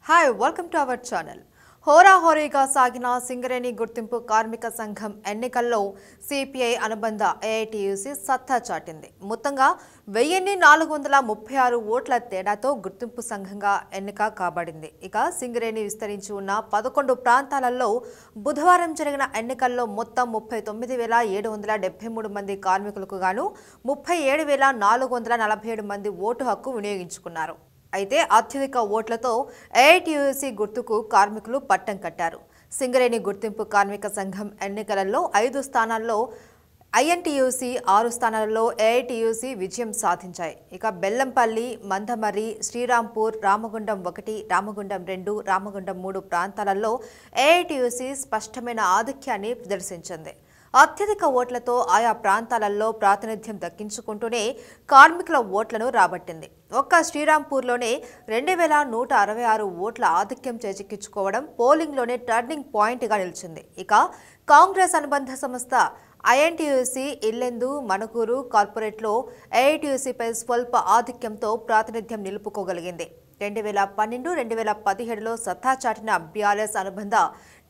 Hi, welcome to our channel. హోరాహోరీగా సాగిన సింగరేణి గుర్తింపు కార్మిక సంఘం ఎన్నికల్లో సిపిఐ అనుబంధ ఏఐటియుసి సత్తా చాటింది. మొత్తంగా 1436 ఓట్ల తేడాతో గుర్తింపు సంఘంగా ఎన్నిక కాబడింది. ఇక సింగరేణి విస్తరించి ఉన్న 11 ప్రాంతాలలో బుధవారం జరిగిన ఎన్నికల్లో మొత్తం 39,773 మంది కార్మికులకు గాను 37,447 మంది ఓటు హక్కు వినియోగించుకున్నారు. అయితే అత్యధిక ఓట్లతో ఏఐటియుసి గుర్తుకు కార్మికులు పట్టం కట్టారు. సింగరేణి గుర్తింపు కార్మిక సంఘం ఎన్నికలలో 5 స్థానాల్లో ఐఎన్టీయూసీ, 6 స్థానాలలో ఏఐటియుసి విజయం సాధించాయి. ఇక బెల్లంపల్లి, మందమర్రి, శ్రీరాంపూర్, రామగుండం 1, రామగుండం 2, రామగుండం 3 ప్రాంతాలలో ఏఐటియుసి స్పష్టమైన ఆధిక్యాన్ని ప్రదర్శించింది. అత్యధిక ఓట్లతో ఆయా ప్రాంతాలలో ప్రాతినిధ్యం దక్కించుకుంటూనే కార్మికుల ఓట్లను రాబట్టింది. ఒక్క శ్రీరాంపూర్లోనే 2166 ఓట్ల ఆధిక్యం చేజిక్కించుకోవడం పోలింగ్లోనే టర్నింగ్ పాయింట్గా నిలిచింది. ఇక కాంగ్రెస్ అనుబంధ సంస్థ ఐఎన్టీయూసీ ఇల్లెందు, మణుగూరు కార్పొరేట్లో ఏఐటియుసిపై స్వల్ప ఆధిక్యంతో ప్రాతినిధ్యం నిలుపుకోగలిగింది. 2012-2017లో సత్తా చాటిన బీఆర్ఎస్ అనుబంధ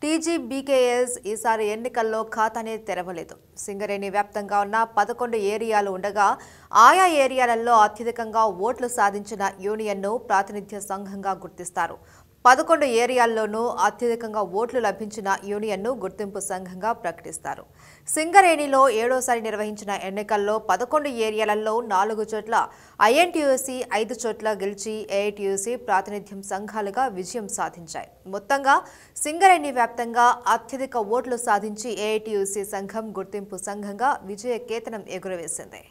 టీజీబీకేఎస్ ఈసారి ఎన్నికల్లో ఖాతానే తెరవలేదు. సింగరేణి వ్యాప్తంగా ఉన్న 11 ఏరియాలు ఉండగా ఆయా ఏరియాలలో అత్యధికంగా ఓట్లు సాధించిన యూనియన్ను ప్రాతినిధ్య సంఘంగా గుర్తిస్తారు. 11 ఏరియాల్లోనూ అత్యధికంగా ఓట్లు లభించిన యూనియన్ను గుర్తింపు సంఘంగా ప్రకటిస్తారు. సింగరేణిలో 7వసారి నిర్వహించిన ఎన్నికల్లో 11 ఏరియాలలో 4 చోట్ల ఐఎన్టీయూసీ, 5 చోట్ల గెలిచి ఏఐటియుసి ప్రాతినిధ్యం సంఘాలుగా విజయం సాధించాయి. మొత్తంగా సింగరేణి వ్యాప్తంగా అత్యధిక ఓట్లు సాధించి ఏఐటియుసి సంఘం గుర్తింపు సంఘంగా విజయ కేతనం ఎగురవేసింది.